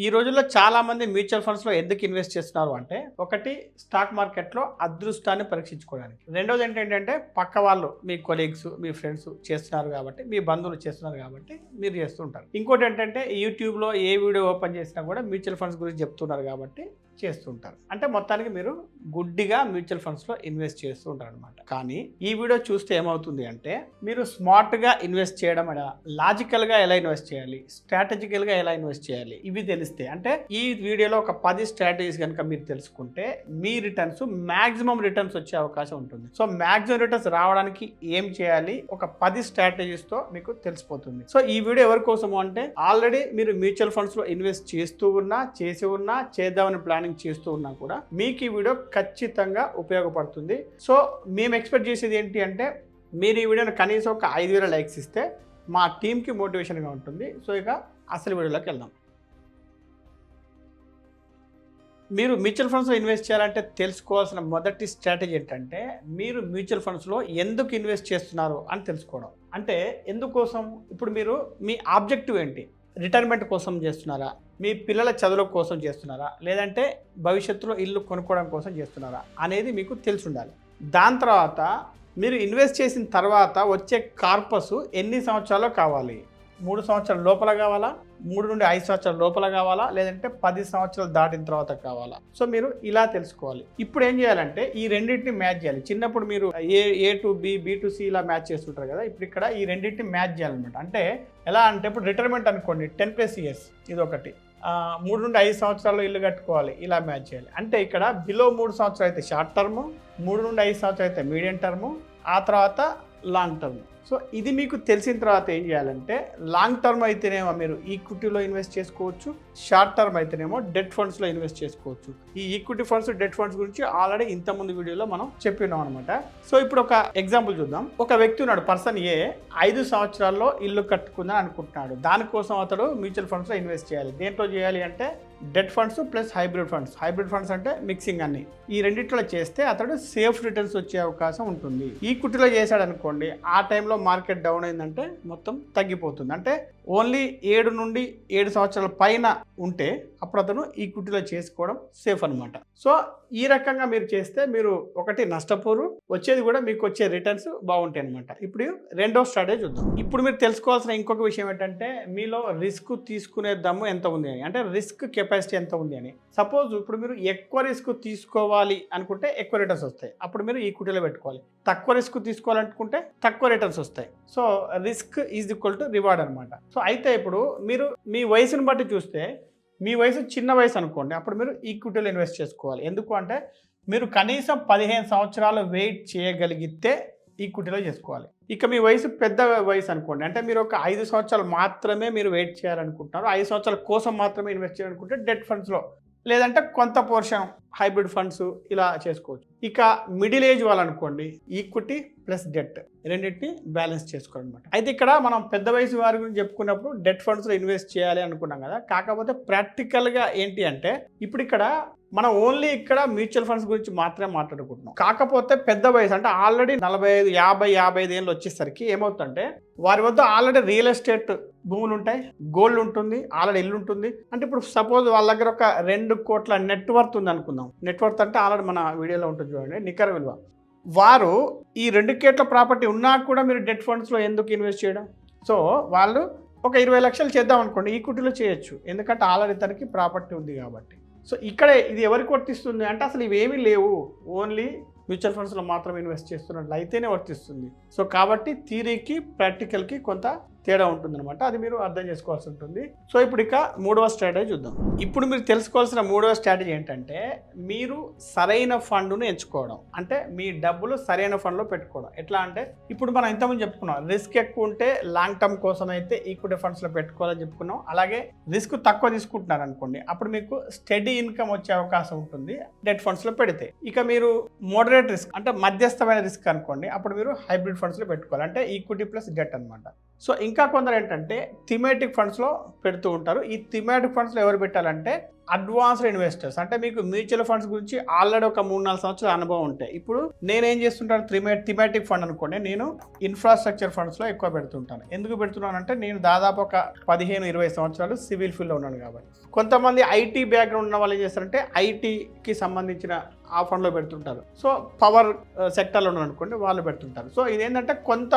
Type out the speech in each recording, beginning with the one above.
ఈ రోజుల్లో చాలామంది మ్యూచువల్ ఫండ్స్‌లో ఎందుకు ఇన్వెస్ట్ చేస్తున్నారు అంటే, ఒకటి స్టాక్ మార్కెట్‌లో అదృష్టాన్ని పరీక్షించుకోవడానికి. రెండోది ఏంటంటే, పక్క వాళ్ళు మీ కొలీగ్స్, మీ ఫ్రెండ్స్ చేస్తున్నారు కాబట్టి, మీ బంధువులు చేస్తున్నారు కాబట్టి మీరు చేస్తూ ఉంటారు. ఇంకోటేంటంటే, యూట్యూబ్‌లో ఏ వీడియో ఓపెన్ చేసినా కూడా మ్యూచువల్ ఫండ్స్ గురించి చెప్తున్నారు కాబట్టి చేస్తూ ఉంటారు. అంటే మొత్తానికి మీరు గుడ్డిగా మ్యూచువల్ ఫండ్స్‌లో ఇన్వెస్ట్ చేస్తూ ఉంటారనమాట. కానీ ఈ వీడియో చూస్తే ఏమవుతుంది అంటే, మీరు స్మార్ట్‌గా ఇన్వెస్ట్ చేయడం ఎలా, లాజికల్‌గా ఎలా ఇన్వెస్ట్ చేయాలి, స్ట్రాటజికల్‌గా ఎలా ఇన్వెస్ట్ చేయాలి ఇవి తెలిస్తే, అంటే ఈ వీడియోలో ఒక 10 స్ట్రాటజీస్ కనుక మీరు తెలుసుకుంటే మీ రిటర్న్స్ మాక్సిమం రిటర్న్స్ వచ్చే అవకాశం ఉంటుంది. సో మాక్సిమం రిటర్న్స్ రావడానికి ఏం చేయాలి, ఒక 10 స్ట్రాటజీస్తో మీకు తెలిసిపోతుంది. సో ఈ వీడియో ఎవరి కోసము అంటే, ఆల్రెడీ మీరు మ్యూచువల్ ఫండ్స్లో ఇన్వెస్ట్ చేస్తూ ఉన్నా, చేసి ఉన్నా, చేద్దామని ప్లానింగ్ చేస్తూ ఉన్నా కూడా మీకు ఈ వీడియో ఖచ్చితంగా ఉపయోగపడుతుంది. సో మేము ఎక్స్పెక్ట్ చేసేది ఏంటి అంటే, మీరు ఈ వీడియోని కనీసం ఒక 5,000 లైక్స్ ఇస్తే మా టీంకి మోటివేషన్గా ఉంటుంది. సో ఇక అసలు వీడియోలోకి వెళ్దాం. మీరు మ్యూచువల్ ఫండ్స్లో ఇన్వెస్ట్ చేయాలంటే తెలుసుకోవాల్సిన మొదటి స్ట్రాటజీ ఏంటంటే, మీరు మ్యూచువల్ ఫండ్స్లో ఎందుకు ఇన్వెస్ట్ చేస్తున్నారు అని తెలుసుకోవడం. అంటే ఎందుకోసం, ఇప్పుడు మీరు మీ ఆబ్జెక్టివ్ ఏంటి, రిటైర్మెంట్ కోసం చేస్తున్నారా, మీ పిల్లల చదువుల కోసం చేస్తున్నారా, లేదంటే భవిష్యత్తులో ఇల్లు కొనుక్కోవడం కోసం చేస్తున్నారా అనేది మీకు తెలిసి ఉండాలి. దాని తర్వాత మీరు ఇన్వెస్ట్ చేసిన తర్వాత వచ్చే కార్పస్ ఎన్ని సంవత్సరాల్లో కావాలి, 3 సంవత్సరాల లోపల కావాలా, 3 నుండి 5 సంవత్సరాల లోపల కావాలా, లేదంటే 10 సంవత్సరాలు దాటిన తర్వాత కావాలా. సో మీరు ఇలా తెలుసుకోవాలి. ఇప్పుడు ఏం చేయాలంటే ఈ రెండింటిని మ్యాచ్ చేయాలి. చిన్నప్పుడు మీరు A to B, B to C ఇలా మ్యాచ్ చేస్తుంటారు కదా, ఇప్పుడు ఇక్కడ ఈ రెండింటిని మ్యాచ్ చేయాలన్నమాట. అంటే ఎలా అంటే, ఇప్పుడు రిటైర్మెంట్ అనుకోండి 10+ ఇయర్స్ ఇది ఒకటి, 3 నుండి 5 సంవత్సరాల్లో ఇల్లు కట్టుకోవాలి, ఇలా మ్యాచ్ చేయాలి. అంటే ఇక్కడ బిలో 3 సంవత్సరాలు అయితే షార్ట్ టర్మ్, 3 నుండి 5 సంవత్సరాలు అయితే మీడియం టర్మ్, ఆ తర్వాత లాంగ్ టర్మ్. సో ఇది మీకు తెలిసిన తర్వాత ఏం చేయాలంటే, లాంగ్ టర్మ్ అయితేనేమో మీరు ఈక్విటీలో ఇన్వెస్ట్ చేసుకోవచ్చు, షార్ట్ టర్మ్ అయితేనేమో డెట్ ఫండ్స్లో ఇన్వెస్ట్ చేసుకోవచ్చు. ఈ ఈక్విటీ ఫండ్స్, డెట్ ఫండ్స్ గురించి ఆల్రెడీ ఇంతకుముందు వీడియోలో మనం చెప్పినాం అనమాట. సో ఇప్పుడు ఒక ఎగ్జాంపుల్ చూద్దాం. ఒక వ్యక్తి ఉన్నాడు, పర్సన్ ఏ 5 సంవత్సరాల్లో ఇల్లు కట్టుకుందని అనుకుంటున్నాడు. దానికోసం అతడు మ్యూచువల్ ఫండ్స్లో ఇన్వెస్ట్ చేయాలి. దేంట్లో చేయాలి అంటే, debt funds plus hybrid funds. Hybrid funds అంటే మిక్సింగ్ అన్ని. ఈ రెండిట్లో చేస్తే అతడు సేఫ్ రిటర్న్స్ వచ్చే అవకాశం ఉంటుంది. ఈక్విటీలో చేశాడు అనుకోండి, ఆ టైంలో మార్కెట్ డౌన్ అయిందంటే మొత్తం తగ్గిపోతుంది. అంటే ఓన్లీ 7 నుండి 7 సంవత్సరాల పైన ఉంటే అప్పుడు అతను ఈక్విటీలో చేసుకోవడం సేఫ్ అనమాట. సో ఈ రకంగా మీరు చేస్తే మీరు ఒకటి నష్టపోరు, వచ్చేది కూడా మీకు వచ్చే రిటర్న్స్ బాగుంటాయి అనమాట. ఇప్పుడు రెండో స్ట్రాటజీ చూద్దాం. ఇప్పుడు మీరు తెలుసుకోవాల్సిన ఇంకొక విషయం ఏంటంటే, మీలో రిస్క్ తీసుకునే దమ్ము ఎంత ఉంది అని, అంటే రిస్క్ కెపాసిటీ ఎంత ఉంది అని. సపోజ్ ఇప్పుడు మీరు ఎక్కువ రిస్క్ తీసుకోవాలి అనుకుంటే ఎక్కువ రిటర్న్స్ వస్తాయి, అప్పుడు మీరు ఈక్విటీలో పెట్టుకోవాలి. తక్కువ రిస్క్ తీసుకోవాలనుకుంటే తక్కువ రిటర్న్స్ వస్తాయి. So risk is equal to reward అనమాట. సో అయితే ఇప్పుడు మీరు మీ వయసును బట్టి చూస్తే, మీ వయసు చిన్న వయసు అనుకోండి, అప్పుడు మీరు ఈక్విటీలో ఇన్వెస్ట్ చేసుకోవాలి. ఎందుకు అంటే, మీరు కనీసం 15 సంవత్సరాలు వెయిట్ చేయగలిగితే ఈక్విటీలో చేసుకోవాలి. ఇక మీ వయసు పెద్ద వయసు అనుకోండి, అంటే మీరు ఒక 5 సంవత్సరాలు మాత్రమే మీరు వెయిట్ చేయాలనుకుంటున్నారు, 5 సంవత్సరాల కోసం మాత్రమే ఇన్వెస్ట్ చేయాలనుకుంటే డెట్ ఫండ్స్లో, లేదంటే కొంత పోర్షన్ హైబ్రిడ్ ఫండ్స్ ఇలా చేసుకోవచ్చు. ఇక మిడిల్ ఏజ్ వాళ్ళనుకోండి, ఈక్విటీ ప్లస్ డెట్ రెండింటిని బ్యాలెన్స్ చేసుకోవాలన్నమాట. అయితే ఇక్కడ మనం పెద్ద వయసు వారి గురించి చెప్పుకున్నప్పుడు డెట్ ఫండ్స్లో ఇన్వెస్ట్ చేయాలి అనుకున్నాం కదా, కాకపోతే ప్రాక్టికల్గా ఏంటి అంటే, ఇప్పుడు ఇక్కడ మనం ఓన్లీ ఇక్కడ మ్యూచువల్ ఫండ్స్ గురించి మాత్రమే మాట్లాడుకుంటున్నాం. కాకపోతే పెద్ద వయసు అంటే ఆల్రెడీ 45, 50, 55 ఏళ్ళు వచ్చేసరికి ఏమవుతుందంటే, వారి వద్ద ఆల్రెడీ రియల్ ఎస్టేట్ భూములు ఉంటాయి, గోల్డ్ ఉంటుంది, ఆల్రెడీ ఇల్లు ఉంటుంది. అంటే ఇప్పుడు సపోజ్ వాళ్ళ దగ్గర ఒక 2 కోట్ల నెట్వర్త్ ఉంది అనుకుందాం. నెట్వర్త్ అంటే ఆల్రెడీ మన వీడియోలో ఉంటుంది చూడండి, నికర విలువ. వారు ఈ 2 కోట్ల ప్రాపర్టీ ఉన్నా కూడా మీరు డెట్ ఫండ్స్లో ఎందుకు ఇన్వెస్ట్ చేయడం? సో వాళ్ళు ఒక 20 లక్షలు చేద్దాం అనుకోండి, ఈక్విటీలో చేయొచ్చు, ఎందుకంటే ఆల్రెడీ తనకి ప్రాపర్టీ ఉంది కాబట్టి. సో ఇక్కడ ఇది ఎవరికి వర్తిస్తుంది అంటే, అసలు ఇవేమీ లేవు, ఓన్లీ మ్యూచువల్ ఫండ్స్లో మాత్రం ఇన్వెస్ట్ చేస్తున్నట్లు అయితేనే వర్తిస్తుంది. సో కాబట్టి థియరీకి ప్రాక్టికల్కి కొంత తేడా ఉంటుందన్నమాట, అది మీరు అర్థం చేసుకోవాల్సి ఉంటుంది. సో ఇప్పుడు ఇక మూడవ స్ట్రాటజీ చూద్దాం. ఇప్పుడు మీరు తెలుసుకోవాల్సిన మూడవ స్ట్రాటజీ ఏంటంటే, మీరు సరైన ఫండ్ను ఎంచుకోవడం. అంటే మీ డబ్బులు సరైన ఫండ్లో పెట్టుకోవడం. ఎట్లా అంటే, ఇప్పుడు మనం ఇంతకుముందు చెప్పుకున్నాం, రిస్క్ ఎక్కువ ఉంటే లాంగ్ టర్మ్ కోసం అయితే ఈక్విటీ ఫండ్స్లో పెట్టుకోవాలని చెప్పుకున్నాం. అలాగే రిస్క్ తక్కువ తీసుకుంటున్నారు అనుకోండి, అప్పుడు మీకు స్టడీ ఇన్కమ్ వచ్చే అవకాశం ఉంటుంది డెట్ ఫండ్స్లో పెడితే. ఇక మీరు మోడరేట్ రిస్క్ అంటే మధ్యస్థమైన రిస్క్ అనుకోండి, అప్పుడు మీరు హైబ్రిడ్ ఫండ్స్లో పెట్టుకోవాలి, అంటే ఈక్విటీ ప్లస్ డెట్ అనమాట. సో ఇంకా కొందరు ఏంటంటే థీమాటిక్ ఫండ్స్లో పెడుతూ ఉంటారు. ఈ థీమాటిక్ ఫండ్స్లో ఎవరు పెట్టాలంటే అడ్వాన్స్డ్ ఇన్వెస్టర్స్, అంటే మీకు మ్యూచువల్ ఫండ్స్ గురించి ఆల్రెడీ ఒక 3-4 సంవత్సరాల అనుభవం ఉంటాయి. ఇప్పుడు నేనేం చేస్తుంటాను, థీమాటిక్ ఫండ్ అనుకోండి, నేను ఇన్ఫ్రాస్ట్రక్చర్ ఫండ్స్లో ఎక్కువ పెడుతుంటాను. ఎందుకు పెడుతున్నానంటే నేను దాదాపు ఒక 15-20 సంవత్సరాలు సివిల్ ఫీల్డ్లో ఉన్నాను కాబట్టి. కొంతమంది ఐటీ బ్యాక్గ్రౌండ్ ఉన్న వాళ్ళు ఏం చేస్తారంటే ఐటీకి సంబంధించిన ఆ ఫండ్లో పెడుతుంటారు. సో పవర్ సెక్టర్లో ఉన్నారు అనుకోండి, వాళ్ళు పెడుతుంటారు. సో ఇదేంటంటే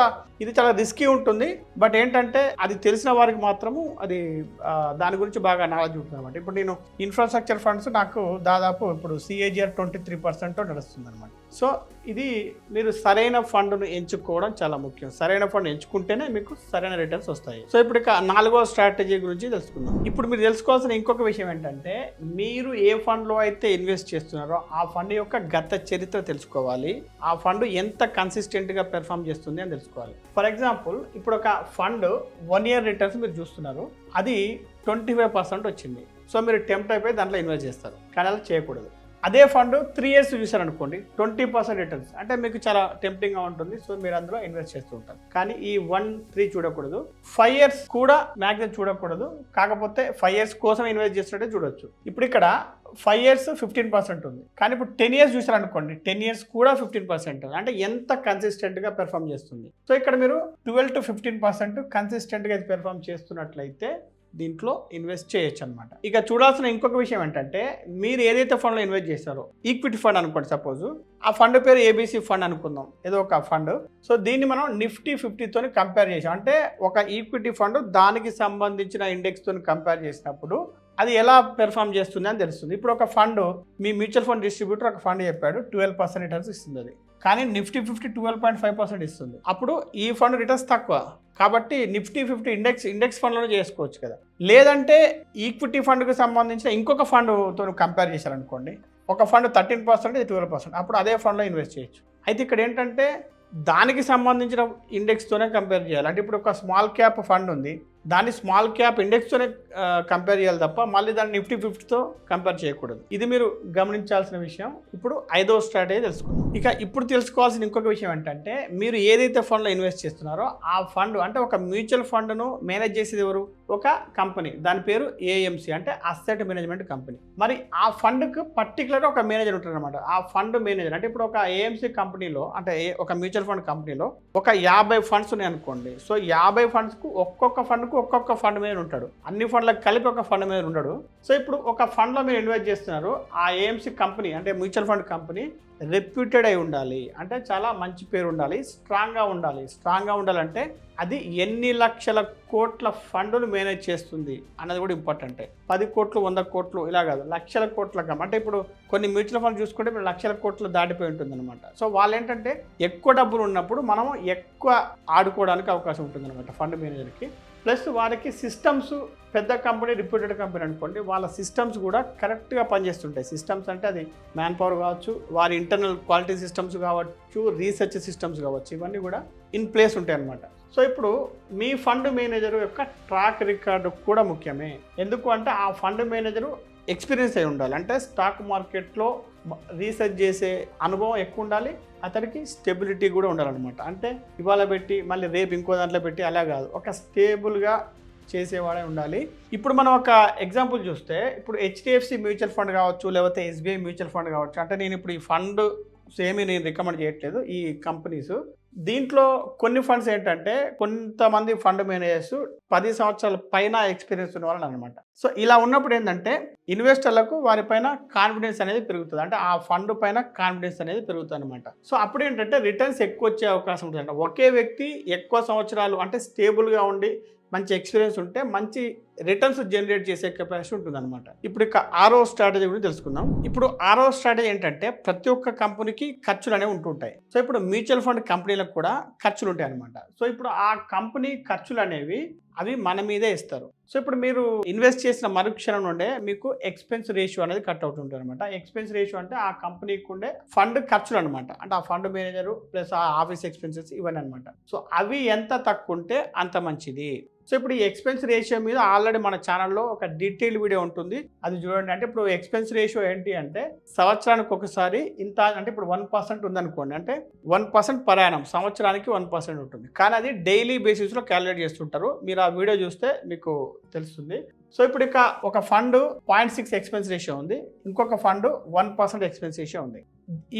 ఇది చాలా రిస్కీ ఉంటుంది. బట్ ఏంటంటే అది తెలిసిన వారికి మాత్రము అది దాని గురించి బాగా నాలెడ్జ్ ఉంటుంది అనమాట. ఇప్పుడు నేను ఇన్ఫ్రాస్ట్రక్చర్ ఫండ్స్ నాకు దాదాపు ఇప్పుడు CAGR 23% నడుస్తుంది అనమాట. సో ఇది మీరు సరైన ఫండ్ను ఎంచుకోవడం చాలా ముఖ్యం. సరైన ఫండ్ ఎంచుకుంటేనే మీకు సరైన రిటర్న్స్ వస్తాయి. సో ఇప్పుడు ఇక 4వ స్ట్రాటజీ గురించి తెలుసుకుందాం. ఇప్పుడు మీరు తెలుసుకోవాల్సిన ఇంకొక విషయం ఏంటంటే మీరు ఏ ఫండ్లో అయితే ఇన్వెస్ట్ చేస్తున్నారో ఆ ఫండ్ యొక్క గత చరిత్ర తెలుసుకోవాలి. ఆ ఫండ్ ఎంత కన్సిస్టెంట్గా పెర్ఫామ్ చేస్తుంది అని తెలుసుకోవాలి. ఫర్ ఎగ్జాంపుల్ ఇప్పుడు ఒక ఫండ్ 1 year రిటర్న్స్ మీరు చూస్తున్నారు, అది 25% వచ్చింది. సో మీరు టెంప్ట్ అయిపోయి దాంట్లో ఇన్వెస్ట్ చేస్తారు, కానీ అలా చేయకూడదు. అదే ఫండ్ 3 years చూసారనుకోండి, 20% రిటర్న్స్, అంటే మీకు చాలా టెంప్టింగ్గా ఉంటుంది. సో మీరు అందులో ఇన్వెస్ట్ చేస్తూ ఉంటారు. కానీ ఈ 1-3 చూడకూడదు, 5 years కూడా మ్యాక్సిమం చూడకూడదు. కాకపోతే 5 years కోసం ఇన్వెస్ట్ చేస్తున్నట్టే చూడొచ్చు. ఇప్పుడు ఇక్కడ 5 years 15% ఉంది, కానీ ఇప్పుడు 10 years చూసారనుకోండి, 10 years కూడా 15%, అంటే ఎంత కన్సిస్టెంట్గా పెర్ఫామ్ చేస్తుంది. సో ఇక్కడ మీరు 12-15% కన్సిస్టెంట్గా ఇది పెర్ఫామ్ చేస్తున్నట్లయితే దీంట్లో ఇన్వెస్ట్ చేయొచ్చు అనమాట. ఇక చూడాల్సిన ఇంకొక విషయం ఏంటంటే మీరు ఏదైతే ఫండ్లో ఇన్వెస్ట్ చేస్తారో, ఈక్విటీ ఫండ్ అనుకోండి, సపోజ్ ఆ ఫండ్ పేరు ABC ఫండ్ అనుకుందాం, ఏదో ఒక ఫండ్. సో దీన్ని మనం Nifty 50తో కంపేర్ చేసాం. అంటే ఒక ఈక్విటీ ఫండ్ దానికి సంబంధించిన ఇండెక్స్తో కంపేర్ చేసినప్పుడు అది ఎలా పెర్ఫామ్ చేస్తుంది అని తెలుస్తుంది. ఇప్పుడు ఒక ఫండ్, మీ మ్యూచువల్ ఫండ్ డిస్ట్రిబ్యూటర్ ఒక ఫండ్ చెప్పాడు 12% రిటర్న్స్ ఇస్తుంది, అది కానీ Nifty 50 12.5% ఇస్తుంది. అప్పుడు ఈ ఫండ్ రిటర్న్స్ తక్కువ కాబట్టి Nifty 50 ఇండెక్స్ ఫండ్లోనే చేసుకోవచ్చు కదా. లేదంటే ఈక్విటీ ఫండ్కి సంబంధించిన ఇంకొక ఫండ్తో కంపేర్ చేశారనుకోండి, ఒక ఫండ్ 13%, ఇది 12%, అప్పుడు అదే ఫండ్లో ఇన్వెస్ట్ చేయొచ్చు. అయితే ఇక్కడ ఏంటంటే దానికి సంబంధించిన ఇండెక్స్తోనే కంపేర్ చేయాలి. అంటే ఇప్పుడు ఒక స్మాల్ క్యాప్ ఫండ్ ఉంది, దాన్ని స్మాల్ క్యాప్ ఇండెక్స్తోనే కంపేర్ చేయాలి తప్ప మళ్ళీ దాన్ని Nifty 50తో కంపేర్ చేయకూడదు. ఇది మీరు గమనించాల్సిన విషయం. ఇప్పుడు 5వ స్ట్రాటజీ తెలుసుకుందాం. ఇక ఇప్పుడు తెలుసుకోవాల్సిన ఇంకొక విషయం ఏంటంటే మీరు ఏదైతే ఫండ్లో ఇన్వెస్ట్ చేస్తున్నారో ఆ ఫండ్, అంటే ఒక మ్యూచువల్ ఫండ్ను మేనేజ్ చేసేది ఎవరు, ఒక కంపెనీ, దాని పేరు AMC, అంటే అసెట్ మేనేజ్మెంట్ కంపెనీ. మరి ఆ ఫండ్కి పర్టికులర్గా ఒక మేనేజర్ ఉంటారు అనమాట. ఆ ఫండ్ మేనేజర్ అంటే ఇప్పుడు ఒక AMC కంపెనీలో, అంటే ఒక మ్యూచువల్ ఫండ్ కంపెనీలో ఒక 50 ఫండ్స్ ఉన్నాయి అనుకోండి. సో 50 ఫండ్స్కు ఒక్కొక్క ఫండ్ మేనేజర్ ఉంటాడు. అన్ని ఫండ్లకు కలిపి ఒక ఫండ్ మేనేజర్ ఉండడు. సో ఇప్పుడు ఒక ఫండ్లో మీరు ఇన్వెస్ట్ చేస్తున్నారు, ఆ AMC కంపెనీ అంటే మ్యూచువల్ ఫండ్ కంపెనీ రెప్యూటెడ్ అయి ఉండాలి, అంటే చాలా మంచి పేరు ఉండాలి, స్ట్రాంగ్గా ఉండాలంటే అది ఎన్ని లక్షల కోట్ల ఫండ్ను మేనేజ్ చేస్తుంది అన్నది కూడా ఇంపార్టెంటే. 10 కోట్లు 100 కోట్లు ఇలా కాదు, లక్షల కోట్ల అంటే ఇప్పుడు కొన్ని మ్యూచువల్ ఫండ్ చూసుకుంటే ఇప్పుడు లక్షల కోట్లు దాటిపోయి ఉంటుంది అనమాట. సో వాళ్ళు ఏంటంటే ఎక్కువ డబ్బులు ఉన్నప్పుడు మనం ఎక్కువ ఆడుకోవడానికి అవకాశం ఉంటుంది అనమాట ఫండ్ మేనేజర్కి. ప్లస్ వారికి సిస్టమ్స్, పెద్ద కంపెనీ, రిప్యూటెడ్ కంపెనీ అనుకోండి, వాళ్ళ సిస్టమ్స్ కూడా కరెక్ట్గా పనిచేస్తుంటాయి. సిస్టమ్స్ అంటే అది మ్యాన్ పవర్ కావచ్చు, వారి ఇంటర్నల్ క్వాలిటీ సిస్టమ్స్ కావచ్చు, రీసెర్చ్ సిస్టమ్స్ కావచ్చు, ఇవన్నీ కూడా ఇన్ ప్లేస్ ఉంటాయి అన్నమాట. సో ఇప్పుడు మీ ఫండ్ మేనేజర్ యొక్క ట్రాక్ రికార్డు కూడా ముఖ్యమే. ఎందుకు అంటే ఆ ఫండ్ మేనేజరు ఎక్స్పీరియన్స్ అయి ఉండాలి, అంటే స్టాక్ మార్కెట్లో రీసెర్చ్ చేసే అనుభవం ఎక్కువ ఉండాలి, అతనికి స్టెబిలిటీ కూడా ఉండాలన్నమాట. అంటే ఇవాళ పెట్టి మళ్ళీ రేపు ఇంకో దాంట్లో పెట్టి అలా కాదు, ఒక స్టేబుల్గా చేసేవాడే ఉండాలి. ఇప్పుడు మనం ఒక ఎగ్జాంపుల్ చూస్తే, ఇప్పుడు HDFC మ్యూచువల్ ఫండ్ కావచ్చు, లేకపోతే SBI మ్యూచువల్ ఫండ్ కావచ్చు, అంటే నేను ఇప్పుడు ఈ ఫండ్ సేమీ నేను రికమెండ్ చేయట్లేదు, ఈ కంపెనీస్. దీంట్లో కొన్ని ఫండ్స్ ఏంటంటే కొంతమంది ఫండ్ మేనేజర్స్ 10 సంవత్సరాల పైన ఎక్స్పీరియన్స్ ఉన్న వాళ్ళని అనమాట. సో ఇలా ఉన్నప్పుడు ఏంటంటే ఇన్వెస్టర్లకు వారిపైన కాన్ఫిడెన్స్ అనేది పెరుగుతుంది, అంటే ఆ ఫండ్ పైన కాన్ఫిడెన్స్ అనేది పెరుగుతుంది అనమాట. సో అప్పుడు ఏంటంటే రిటర్న్స్ ఎక్కువ వచ్చే అవకాశం ఉంటుంది. అంటే ఒకే వ్యక్తి ఎక్కువ సంవత్సరాలు అంటే స్టేబుల్గా ఉండి మంచి ఎక్స్పీరియన్స్ ఉంటే మంచి రిటర్న్స్ జనరేట్ చేసే కెపాసిటీ ఉంటుంది అనమాట. ఇప్పుడు ఇక 6వ స్ట్రాటజీ గురించి తెలుసుకుందాం. ఇప్పుడు 6వ స్ట్రాటజీ ఏంటంటే ప్రతి ఒక్క కంపెనీకి ఖర్చులు అనేవి ఉంటుంటాయి. సో ఇప్పుడు మ్యూచువల్ ఫండ్ కంపెనీలకు కూడా ఖర్చులు ఉంటాయి అనమాట. సో ఇప్పుడు ఆ కంపెనీ ఖర్చులు అనేవి అవి మన మీదే ఇస్తారు. సో ఇప్పుడు మీరు ఇన్వెస్ట్ చేసిన మరుక్షణం నుండే మీకు ఎక్స్పెన్స్ రేషియో అనేది కట్ అవుతుంటుంది అనమాట. ఎక్స్పెన్స్ రేషియో అంటే ఆ కంపెనీకి ఉండే ఫండ్ ఖర్చులు అనమాట, అంటే ఆ ఫండ్ మేనేజరు ప్లస్ ఆ ఆఫీస్ ఎక్స్పెన్సెస్ ఇవన్నీ అనమాట. సో అవి ఎంత తక్కువ ఉంటే అంత మంచిది. సో ఇప్పుడు ఈ ఎక్స్పెన్స్ రేషియో మీద ఆల్రెడీ మన ఛానల్లో ఒక డీటెయిల్ వీడియో ఉంటుంది, అది చూడండి. అంటే ఇప్పుడు ఎక్స్పెన్స్ రేషియో ఏంటి అంటే సంవత్సరానికి ఒకసారి ఇంత, అంటే ఇప్పుడు 1% ఉందనుకోండి, అంటే 1% పర్ యానం, సంవత్సరానికి 1% ఉంటుంది. కానీ అది డైలీ బేసిస్లో క్యాలిక్యులేట్ చేస్తుంటారు. మీరు ఆ వీడియో చూస్తే మీకు తెలుస్తుంది. సో ఇప్పుడు ఇక ఒక ఫండ్ 0.6 ఎక్స్పెన్స్ రేషియో ఉంది, ఇంకొక ఫండ్ 1% ఎక్స్పెన్స్ రేషియో ఉంది.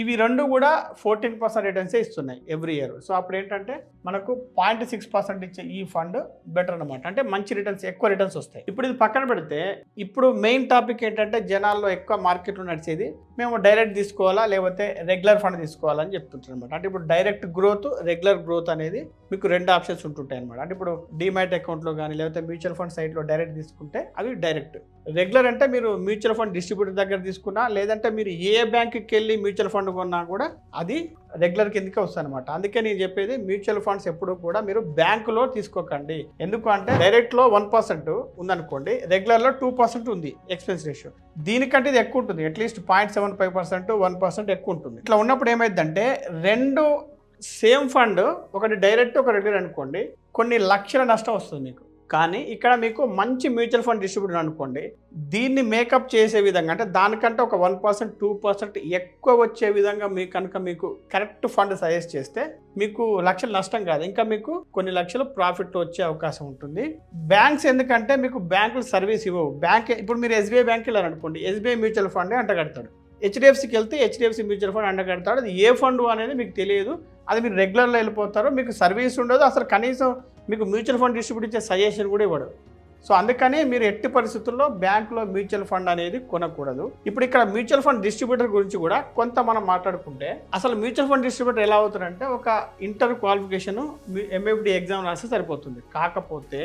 ఇవి రెండు కూడా 14% రిటర్న్సే ఇస్తున్నాయి ఎవ్రీ ఇయర్. సో అప్పుడు ఏంటంటే మనకు 0.6% ఇచ్చే ఈ ఫండ్ బెటర్ అనమాట, అంటే మంచి రిటర్న్స్, ఎక్కువ రిటర్న్స్ వస్తాయి. ఇప్పుడు ఇది పక్కన పెడితే ఇప్పుడు మెయిన్ టాపిక్ ఏంటంటే జనాల్లో ఎక్కువ మార్కెట్లో నడిచేది మేము డైరెక్ట్ తీసుకోవాలా లేకపోతే రెగ్యులర్ ఫండ్ తీసుకోవాలని చెప్తుంటారు అనమాట. అంటే ఇప్పుడు డైరెక్ట్ గ్రోత్, రెగ్యులర్ గ్రోత్ అనేది మీకు 2 ఆప్షన్స్ ఉంటుంటాయి అనమాట. అంటే ఇప్పుడు డిమాట్ అకౌంట్లో కానీ లేకపోతే మ్యూచువల్ ఫండ్ సైట్లో డైరెక్ట్ తీసుకుంటే అవి డైరెక్ట్. రెగ్యులర్ అంటే మీరు మ్యూచువల్ ఫండ్ డిస్ట్రిబ్యూటర్ దగ్గర తీసుకున్నా లేదంటే మీరు ఏ బ్యాంక్కి వెళ్ళి మ్యూచువల్ ఫండ్ కొన్నా కూడా అది రెగ్యులర్ కిందకే వస్తుంది అనమాట. అందుకే నేను చెప్పేది మ్యూచువల్ ఫండ్స్ ఎప్పుడు కూడా మీరు బ్యాంకులో తీసుకోకండి. ఎందుకు అంటే డైరెక్ట్లో 1% ఉందనుకోండి, రెగ్యులర్లో 2% ఉంది ఎక్స్పెన్స్ రేషియో. దీనికంటే ఇది ఎక్కువ ఉంటుంది, అట్లీస్ట్ 0.75%, 1% ఎక్కువ ఉంటుంది. ఇట్లా ఉన్నప్పుడు ఏమైందంటే రెండు సేమ్ ఫండ్, ఒకటి డైరెక్ట్ ఒక రెగ్యులర్ అనుకోండి, కొన్ని లక్షల నష్టం వస్తుంది మీకు. కానీ ఇక్కడ మీకు మంచి మ్యూచువల్ ఫండ్ డిస్ట్రిబ్యూటర్ అనుకోండి, దీన్ని మేకప్ చేసే విధంగా, అంటే దానికంటే ఒక 1%, 2% ఎక్కువ వచ్చే విధంగా మీకు కనుక మీకు కరెక్ట్ ఫండ్ సజెస్ట్ చేస్తే మీకు లక్షలు నష్టం కాదు, ఇంకా మీకు కొన్ని లక్షలు ప్రాఫిట్ వచ్చే అవకాశం ఉంటుంది. బ్యాంక్స్ ఎందుకంటే మీకు బ్యాంకులు సర్వీస్ ఇవ్వవు. బ్యాంక్ ఇప్పుడు మీరు ఎస్బీఐ బ్యాంక్ వెళ్ళారనుకోండి, ఎస్బీఐ మ్యూచువల్ ఫండే అంటగడతాడు. హెచ్డిఎఫ్సికి వెళ్తే హెచ్డిఎఫ్సి మ్యూచువల్ ఫండ్ అండగడతాడు. అది ఏ ఫండ్ అనేది మీకు తెలియదు, అది మీరు రెగ్యులర్లో వెళ్ళిపోతారు, మీకు సర్వీస్ ఉండదు, అసలు కనీసం మీకు మ్యూచువల్ ఫండ్ డిస్ట్రిబ్యూట్ ఇచ్చే సజెషన్ కూడా ఇవ్వడు. సో అందుకని మీరు ఎట్టి పరిస్థితుల్లో బ్యాంకులో మ్యూచువల్ ఫండ్ అనేది కొనకూడదు. ఇప్పుడు ఇక్కడ మ్యూచువల్ ఫండ్ డిస్ట్రిబ్యూటర్ గురించి కూడా కొంత మనం మాట్లాడుకుంటే, అసలు మ్యూచువల్ ఫండ్ డిస్ట్రిబ్యూటర్ ఎలా అవుతారంటే ఒక ఇంటర్ క్వాలిఫికేషన్ ఎంఎఫ్డి ఎగ్జామ్ రాస్తే సరిపోతుంది. కాకపోతే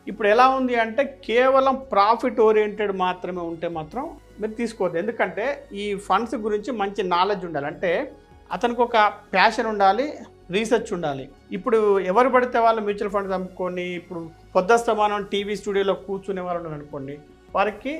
ఇప్పుడు ఎలా ఉంది అంటే కేవలం ప్రాఫిట్ ఓరియంటెడ్ మాత్రమే ఉంటే మాత్రం మీరు తీసుకోవద్దు. ఎందుకంటే ఈ ఫండ్స్ గురించి మంచి నాలెడ్జ్ ఉండాలి, అంటే అతనికి ఒక ప్యాషన్ ఉండాలి, రీసెర్చ్ ఉండాలి. ఇప్పుడు ఎవరు పడితే వాళ్ళు మ్యూచువల్ ఫండ్స్ అమ్ముకొని ఇప్పుడు పొద్దుస్తమానం టీవీ స్టూడియోలో కూర్చునే వాళ్ళు ఉన్నారు అనుకోండి, వారికి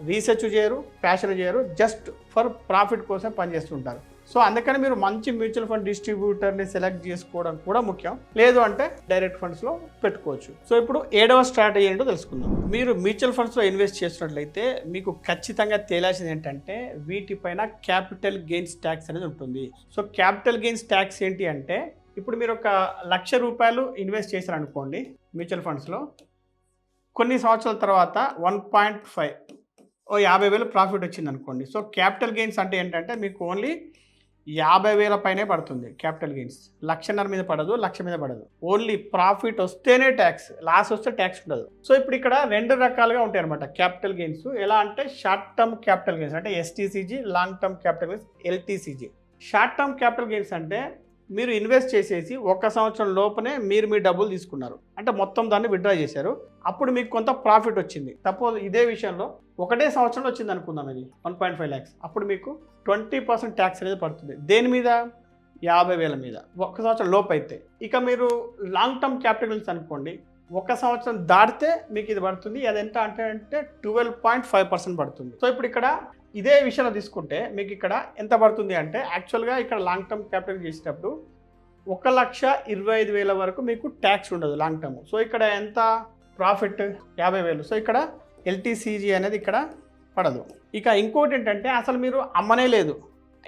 రీసెర్చ్ చేయరు, ప్యాషన్ చేయరు, జస్ట్ ఫర్ ప్రాఫిట్ కోసం పనిచేస్తుంటారు. సో అందుకని మీరు మంచి మ్యూచువల్ ఫండ్ డిస్ట్రిబ్యూటర్ని సెలెక్ట్ చేసుకోవడం కూడా ముఖ్యం. లేదు అంటే డైరెక్ట్ ఫండ్స్లో పెట్టుకోవచ్చు. సో ఇప్పుడు 7వ స్ట్రాటజీ ఏంటో తెలుసుకుందాం. మీరు మ్యూచువల్ ఫండ్స్లో ఇన్వెస్ట్ చేసినట్లయితే మీకు ఖచ్చితంగా తేలాల్సింది ఏంటంటే వీటిపైన క్యాపిటల్ గెయిన్స్ ట్యాక్స్ అనేది ఉంటుంది. సో క్యాపిటల్ గెయిన్స్ ట్యాక్స్ ఏంటి అంటే, ఇప్పుడు మీరు ఒక ₹1,00,000 ఇన్వెస్ట్ చేశారు అనుకోండి మ్యూచువల్ ఫండ్స్లో, కొన్ని సంవత్సరాల తర్వాత 1.5 50,000 ప్రాఫిట్ వచ్చింది అనుకోండి. సో క్యాపిటల్ గెయిన్స్ అంటే ఏంటంటే మీకు ఓన్లీ 50,000 పైనే పడుతుంది క్యాపిటల్ గెయిన్స్. 1,00,000 మీద పడదు, 1,00,000 మీద పడదు. ఓన్లీ ప్రాఫిట్ వస్తేనే ట్యాక్స్, లాస్ వస్తే ట్యాక్స్ ఉండదు. సో ఇప్పుడు ఇక్కడ 2 రకాలుగా ఉంటాయి అనమాట క్యాపిటల్ గెయిన్స్. ఎలా అంటే షార్ట్ టర్మ్ క్యాపిటల్ గెయిన్స్ అంటే ఎస్టీసీజీ, long term capital gains LTCG. Short term capital gains అంటే మీరు ఇన్వెస్ట్ చేసేసి 1 సంవత్సరం లోపనే మీరు మీ డబ్బులు తీసుకున్నారు, అంటే మొత్తం దాన్ని విత్డ్రా చేశారు, అప్పుడు మీకు కొంత ప్రాఫిట్ వచ్చింది. సపోజ్ ఇదే విషయంలో ఒకటే సంవత్సరంలో వచ్చింది అనుకుందాం, ఇది 1.5 lakhs, అప్పుడు మీకు 20% ట్యాక్స్ అనేది పడుతుంది. దేని మీద? 50,000 మీద, 1 సంవత్సరం లోపు అయితే. ఇక మీరు లాంగ్ టర్మ్ క్యాపిటల్ గెయిన్స్ అనుకోండి, 1 సంవత్సరం దాటితే మీకు ఇది పడుతుంది. అది ఎంత అంటే 12.5% పడుతుంది. సో ఇప్పుడు ఇక్కడ ఇదే విషయంలో తీసుకుంటే మీకు ఇక్కడ ఎంత పడుతుంది అంటే, యాక్చువల్గా ఇక్కడ లాంగ్ టర్మ్ క్యాపిటల్ చేసేటప్పుడు 1,25,000 వరకు మీకు ట్యాక్స్ ఉండదు లాంగ్ టర్మ్. సో ఇక్కడ ఎంత ప్రాఫిట్? 50,000. సో ఇక్కడ ఎల్టీసీజీ అనేది ఇక్కడ పడదు. ఇక ఇంకోటి ఏంటంటే, అసలు మీరు అమ్మనే లేదు,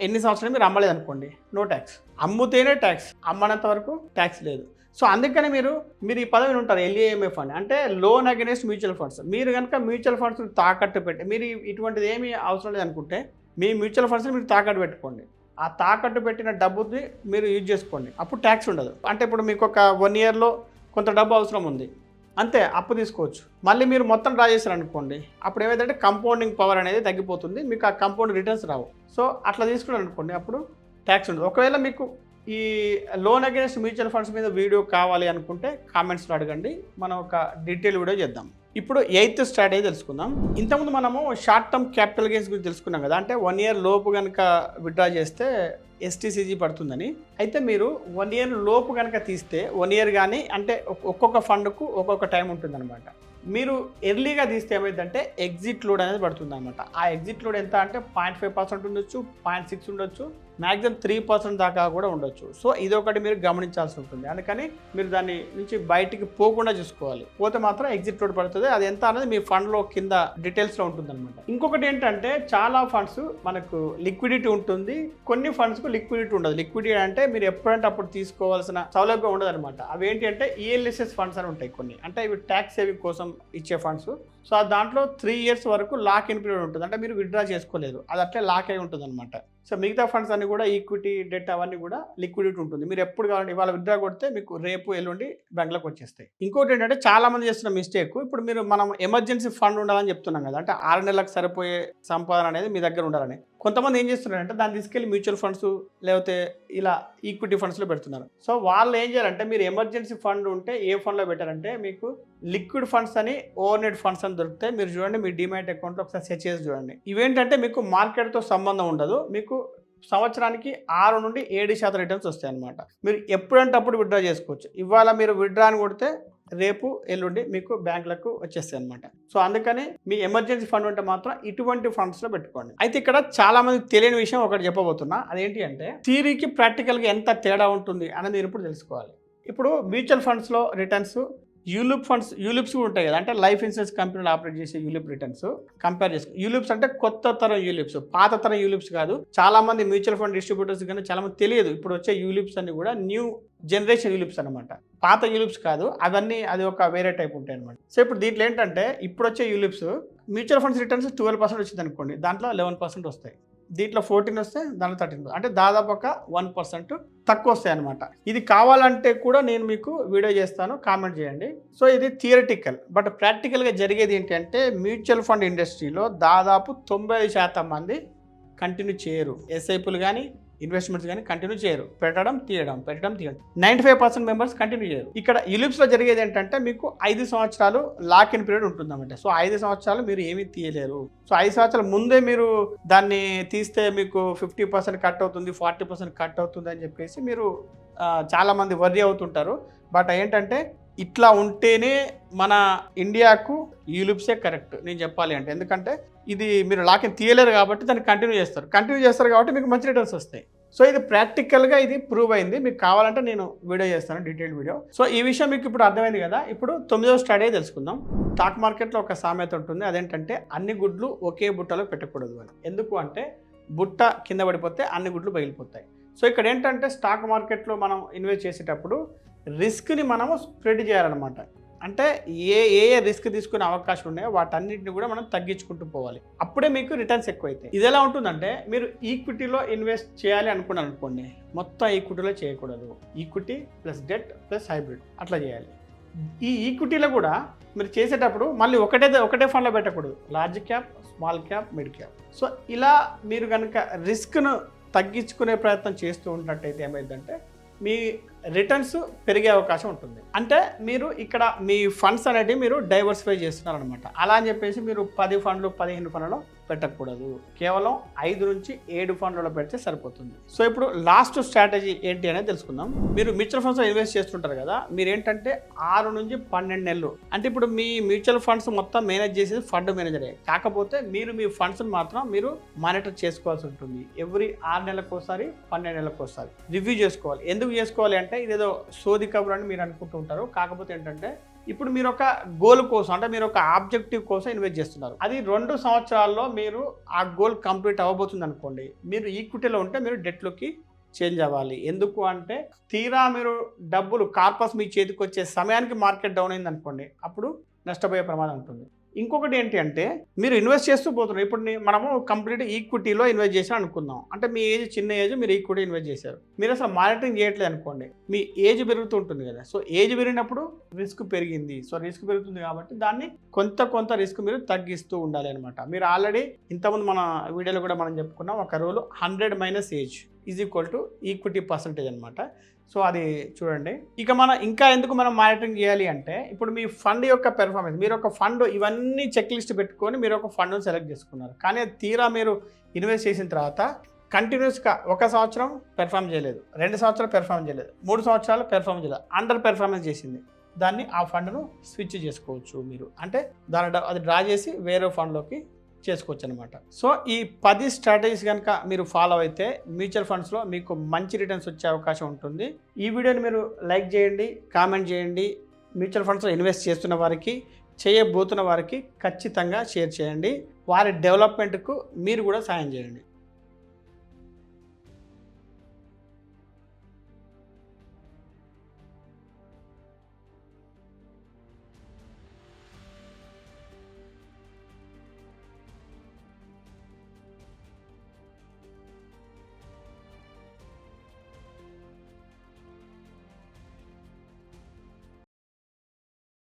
ఎన్ని సంవత్సరాలు మీరు అమ్మలేదు అనుకోండి, నో ట్యాక్స్. అమ్ముతేనే ట్యాక్స్, అమ్మనంత వరకు ట్యాక్స్ లేదు. సో అందుకని మీరు ఈ పదవిని ఉంటారు ఎల్ఏఎంఎఫ్ అని, అంటే లోన్ అగెనెస్ట్ మ్యూచువల్ ఫండ్స్. మీరు కనుక మ్యూచువల్ ఫండ్స్ తాకట్టు పెట్టి, మీరు ఇటువంటిది ఏమీ అవసరం లేదనుకుంటే మీ మ్యూచువల్ ఫండ్స్ని మీరు తాకట్టు పెట్టుకోండి. ఆ తాకట్టు పెట్టిన డబ్బుని మీరు యూజ్ చేసుకోండి, అప్పుడు ట్యాక్స్ ఉండదు. అంటే ఇప్పుడు మీకు ఒక 1 yearలో కొంత డబ్బు అవసరం ఉంది, అంతే, అప్పు తీసుకోవచ్చు. మళ్ళీ మీరు మొత్తం డ్రా చేశారు అనుకోండి, అప్పుడు ఏమైందంటే కంపౌండింగ్ పవర్ అనేది తగ్గిపోతుంది, మీకు ఆ కంపౌండ్ రిటర్న్స్ రావు. సో అట్లా తీసుకున్నారు అనుకోండి, అప్పుడు ట్యాక్స్ ఉండదు. ఒకవేళ మీకు ఈ లోన్ అగేన్స్ట్ మ్యూచువల్ ఫండ్స్ మీద వీడియో కావాలి అనుకుంటే కామెంట్స్లో అడగండి, మనం ఒక డీటెయిల్ వీడియో చేద్దాం. ఇప్పుడు 8th స్ట్రాటజీ తెలుసుకుందాం. ఇంతకుముందు మనము షార్ట్ టర్మ్ క్యాపిటల్ గెయిన్స్ గురించి తెలుసుకున్నాం కదా, అంటే 1 year లోపు కనుక విత్డ్రా చేస్తే ఎస్టీసీజీ పడుతుందని. అయితే మీరు 1 year లోపు కనుక తీస్తే 1 year కానీ, అంటే ఒక్కొక్క ఫండ్కు ఒక్కొక్క టైం ఉంటుందన్నమాట. మీరు ఎర్లీగా తీస్తే ఏమైందంటే ఎగ్జిట్ లోడ్ అనేది పడుతుంది అనమాట. ఆ ఎగ్జిట్ లోడ్ ఎంత అంటే 0.5% ఉండొచ్చు, 0.6 ఉండొచ్చు, మ్యాక్సిమం 3% దాకా కూడా ఉండొచ్చు. సో ఇదొకటి మీరు గమనించాల్సి ఉంటుంది. అందుకని మీరు దాన్ని నుంచి బయటికి పోకుండా చూసుకోవాలి. పోతే మాత్రం ఎగ్జిట్ రోడ్ పడుతుంది. అది ఎంత అనేది మీ ఫండ్లో కింద డీటెయిల్స్లో ఉంటుందన్నమాట. ఇంకొకటి ఏంటంటే చాలా ఫండ్స్ మనకు లిక్విడిటీ ఉంటుంది, కొన్ని ఫండ్స్కు లిక్విడిటీ ఉండదు. లిక్విడిటీ అంటే మీరు ఎప్పుడంటే అప్పుడు తీసుకోవాల్సిన సౌలభ్యం ఉండదు అనమాట. అవి ఏంటి అంటే ఈఎల్ఎస్ఎస్ ఫండ్స్ అని ఉంటాయి కొన్ని, అంటే ఇవి ట్యాక్స్ సేవింగ్ కోసం ఇచ్చే ఫండ్స్. సో దాంట్లో 3 years వరకు లాక్ ఇన్ పీరియడ్ ఉంటుంది, అంటే మీరు విత్డ్రా చేసుకోలేరు, అది అట్లే లాక్ అయి ఉంటుంది అనమాట. సో మిగతా ఫండ్స్ అన్ని కూడా ఈక్విటీ, డెట్ అవన్నీ కూడా లిక్విడిటీ ఉంటుంది. మీరు ఎప్పుడు కావాలంటే ఇవాళ విత్డ్రా కొడితే మీకు రేపు ఎల్లుండి బ్యాంక్లోకి వచ్చేస్తాయి. ఇంకోటి ఏంటంటే చాలా మంది చేస్తున్న మిస్టేక్, ఇప్పుడు మనం ఎమర్జెన్సీ ఫండ్ ఉండాలని చెప్తున్నాం కదా, అంటే 6 నెలలకు సరిపోయే సంపాదన అనేది మీ దగ్గర ఉండాలని. కొంతమంది ఏం చేస్తున్నారంటే దాన్ని తీసుకెళ్లి మ్యూచువల్ ఫండ్స్ లేకపోతే ఇలా ఈక్విటీ ఫండ్స్లో పెడుతున్నారు. సో వాళ్ళు ఏం చేయాలంటే మీరు ఎమర్జెన్సీ ఫండ్ ఉంటే ఏ ఫండ్లో పెట్టారంటే మీకు లిక్విడ్ ఫండ్స్ అని, ఓవర్ నైట్ ఫండ్స్ అని దొరుకుతాయి. మీరు చూడండి మీ డిమాట్ అకౌంట్లో ఒకసారి సెర్చ్ చేసి చూడండి. ఇవేంటంటే మీకు మార్కెట్తో సంబంధం ఉండదు, మీకు సంవత్సరానికి 6 నుండి 7% రిటర్న్స్ వస్తాయి అనమాట. మీరు ఎప్పుడంటే అప్పుడు విత్డ్రా చేసుకోవచ్చు. ఇవాళ మీరు విత్డ్రా అని కొడితే రేపు ఎల్లుండి మీకు బ్యాంకులకు వచ్చేస్తాయి అనమాట. సో అందుకని మీ ఎమర్జెన్సీ ఫండ్ ఉంటే మాత్రం ఇటువంటి ఫండ్స్లో పెట్టుకోండి. అయితే ఇక్కడ చాలా మందికి తెలియని విషయం ఒకటి చెప్పబోతున్నా. అదేంటి అంటే థియరీకి ప్రాక్టికల్గా ఎంత తేడా ఉంటుంది అనేది మీరు ఇప్పుడు తెలుసుకోవాలి. ఇప్పుడు మ్యూచువల్ ఫండ్స్లో రిటర్న్స్ యూలిప్స్ కూడా ఉంటాయి కదా, అంటే లైఫ్ ఇన్సూరెన్స్ కంపెనీలు ఆపరేట్ చేసే యూలిప్ రిటర్న్స్ కంపేర్ చేసుకో. యూలిప్స్ అంటే కొత్త తరం యూలిప్స్, పాత తరం యూలిప్స్ కాదు. చాలా మంది మ్యూచువల్ ఫండ్ డిస్ట్రిబ్యూటర్స్ కానీ చాలా మంది తెలియదు. ఇప్పుడు వచ్చే యూలిప్స్ అన్ని కూడా న్యూ జనరేషన్ యూలిప్స్ అనమాట, పాత యూలిప్స్ కాదు అవన్నీ, అది ఒక వేరే టైప్ ఉంటాయి అనమాట. సో ఇప్పుడు దీంట్లో ఏంటంటే ఇప్పుడు వచ్చే యూలిప్స్ మ్యూచువల్ ఫండ్స్ రిటర్న్స్ 12% వచ్చింది అనుకోండి, దాంట్లో 11% వస్తాయి. దీంట్లో 14 వస్తే దాంట్లో 13, అంటే దాదాపు ఒక 1% తక్కువ వస్తాయి అనమాట. ఇది కావాలంటే కూడా నేను మీకు వీడియో చేస్తాను, కామెంట్ చేయండి. సో ఇది థియరిటికల్, బట్ ప్రాక్టికల్గా జరిగేది ఏంటంటే మ్యూచువల్ ఫండ్ ఇండస్ట్రీలో దాదాపు 90% మంది కంటిన్యూ చేయరు. ఎస్ఐపీలు కానీ ఇన్వెస్ట్మెంట్స్ కానీ కంటిన్యూ చేయరు, పెట్టడం తీయడం 95% మెంబర్స్ కంటిన్యూ చేయరు. ఇక్కడ యూలిప్స్లో జరిగేది ఏంటంటే మీకు 5 సంవత్సరాలు లాక్ ఇన్ పీరియడ్ ఉంటుందన్నమాట. సో 5 సంవత్సరాలు మీరు ఏమీ తీయలేరు. సో 5 సంవత్సరాల ముందే మీరు దాన్ని తీస్తే మీకు 50% కట్ అవుతుంది, 40% కట్ అవుతుంది అని చెప్పేసి మీరు చాలామంది వర్రీ అవుతుంటారు. బట్ ఏంటంటే ఇట్లా ఉంటేనే మన ఇండియాకు యూలిప్సే కరెక్ట్ నేను చెప్పాలి అంటే, ఎందుకంటే ఇది మీరు లాక్ తీయలేరు కాబట్టి దాన్ని కంటిన్యూ చేస్తారు కాబట్టి మీకు మంచి రిటర్న్స్ వస్తాయి. సో ఇది ప్రాక్టికల్గా ఇది ప్రూవ్ అయింది. మీకు కావాలంటే నేను వీడియో చేస్తాను, డీటెయిల్ వీడియో. సో ఈ విషయం మీకు ఇప్పుడు అర్థమైంది కదా. ఇప్పుడు 9వ స్టడీ తెలుసుకుందాం. స్టాక్ మార్కెట్లో ఒక సామెత ఉంటుంది, అదేంటంటే అన్ని గుడ్లు ఒకే బుట్టలో పెట్టకూడదు అని. ఎందుకు అంటే బుట్ట కింద పడిపోతే అన్ని గుడ్లు పగిలిపోతాయి. సో ఇక్కడ ఏంటంటే స్టాక్ మార్కెట్లో మనం ఇన్వెస్ట్ చేసేటప్పుడు రిస్క్ని మనము స్ప్రెడ్ చేయాలన్నమాట. అంటే ఏ రిస్క్ తీసుకునే అవకాశం ఉన్నాయో వాటన్నిటిని కూడా మనం తగ్గించుకుంటూ పోవాలి, అప్పుడే మీకు రిటర్న్స్ ఎక్కువ అవుతాయి. ఇది ఎలా ఉంటుందంటే మీరు ఈక్విటీలో ఇన్వెస్ట్ చేయాలి అనుకున్నాను అనుకోండి, మొత్తం ఈక్విటీలో చేయకూడదు. Equity plus debt plus hybrid అట్లా చేయాలి. ఈ ఈక్విటీలో కూడా మీరు చేసేటప్పుడు మళ్ళీ ఒకటే ఫండ్లో పెట్టకూడదు, large cap, small cap, mid cap. So ఇలా మీరు కనుక రిస్క్ను తగ్గించుకునే ప్రయత్నం చేస్తూ ఉన్నట్టయితే ఏమైందంటే మీ రిటర్న్స్ పెరిగే అవకాశం ఉంటుంది. అంటే మీరు ఇక్కడ మీ ఫండ్స్ అనేవి మీరు డైవర్సిఫై చేస్తున్నారు అనమాట. అలా అని చెప్పేసి మీరు 10 ఫండ్లు 15 ఫండ్లలో పెట్టకూడదు, కేవలం 5 నుంచి 7 ఫండ్లలో పెడితే సరిపోతుంది. సో ఇప్పుడు లాస్ట్ స్ట్రాటజీ ఏంటి అనేది తెలుసుకుందాం. మీరు మ్యూచువల్ ఫండ్స్లో ఇన్వెస్ట్ చేస్తుంటారు కదా, మీరు ఏంటంటే 6 నుంచి 12 నెలలు, అంటే ఇప్పుడు మీ మ్యూచువల్ ఫండ్స్ మొత్తం మేనేజ్ చేసేది ఫండ్ మేనేజరే, కాకపోతే మీరు మీ ఫండ్స్ని మాత్రం మీరు మానిటర్ చేసుకోవాల్సి ఉంటుంది. ఎవ్రీ 6 నెలలకు ఒకసారి 12 నెలలకు ఒకసారి రివ్యూ చేసుకోవాలి. ఎందుకు చేసుకోవాలి అంటే ఇదేదో సోది కబురు అని మీరు అనుకుంటూ ఉంటారు. కాకపోతే ఏంటంటే ఇప్పుడు మీరు ఒక గోల్ కోసం, అంటే మీరు ఒక ఆబ్జెక్టివ్ కోసం ఇన్వెస్ట్ చేస్తున్నారు. అది 2 సంవత్సరాల్లో మీరు ఆ గోల్ కంప్లీట్ అవ్వబోతుంది అనుకోండి, మీరు ఈక్విటీలో ఉంటే మీరు డెట్లోకి చేంజ్ అవ్వాలి. ఎందుకు అంటే తీరా మీరు డబ్బులు కార్పస్ మీ చేతికి వచ్చే సమయానికి మార్కెట్ డౌన్ అయింది అనుకోండి, అప్పుడు నష్టపోయే ప్రమాదం ఉంటుంది. ఇంకొకటి ఏంటి అంటే మీరు ఇన్వెస్ట్ చేస్తూ పోతున్నారు. ఇప్పుడు మనము కంప్లీట్ ఈక్విటీలో ఇన్వెస్ట్ చేసాం అనుకుందాం, అంటే మీ ఏజ్ చిన్న ఏజ్, మీరు ఈక్విటీ ఇన్వెస్ట్ చేశారు, మీరు అసలు మానిటరింగ్ చేయట్లేదు అనుకోండి, మీ ఏజ్ పెరుగుతూ ఉంటుంది కదా. సో ఏజ్ పెరిగినప్పుడు రిస్క్ పెరిగింది. సో రిస్క్ పెరుగుతుంది కాబట్టి దాన్ని కొంత రిస్క్ మీరు తగ్గిస్తూ ఉండాలి అనమాట. మీరు ఆల్రెడీ ఇంతకుముందు మన వీడియోలో కూడా మనం చెప్పుకున్నాం, ఒక rule 100 minus age is equal to equity percentage అనమాట. సో అది చూడండి. ఇక ఇంకా ఎందుకు మనం మానిటరింగ్ చేయాలి అంటే ఇప్పుడు మీ ఫండ్ యొక్క పెర్ఫార్మెన్స్, మీరు ఒక ఫండ్ ఇవన్నీ చెక్ లిస్ట్ పెట్టుకొని మీరు ఒక ఫండ్ను సెలెక్ట్ చేసుకున్నారు, కానీ తీరా మీరు ఇన్వెస్ట్ చేసిన తర్వాత కంటిన్యూస్గా 1 సంవత్సరం పెర్ఫామ్ చేయలేదు, 2 సంవత్సరాలు పెర్ఫామ్ చేయలేదు, 3 సంవత్సరాలు పెర్ఫామ్ చేయలేదు, అండర్ పెర్ఫార్మెన్స్ చేసింది, దాన్ని ఆ ఫండ్ను స్విచ్ చేసుకోవచ్చు మీరు. అంటే అది డ్రా చేసి వేరే ఫండ్లోకి చేసుకోవచ్చు అనమాట. సో ఈ 10 స్ట్రాటజీస్ కనుక మీరు ఫాలో అయితే మ్యూచువల్ ఫండ్స్లో మీకు మంచి రిటర్న్స్ వచ్చే అవకాశం ఉంటుంది. ఈ వీడియోని మీరు లైక్ చేయండి, కామెంట్ చేయండి. మ్యూచువల్ ఫండ్స్లో ఇన్వెస్ట్ చేస్తున్న వారికి, చేయబోతున్న వారికి ఖచ్చితంగా షేర్ చేయండి. వారి డెవలప్మెంట్కు మీరు కూడా సాయం చేయండి.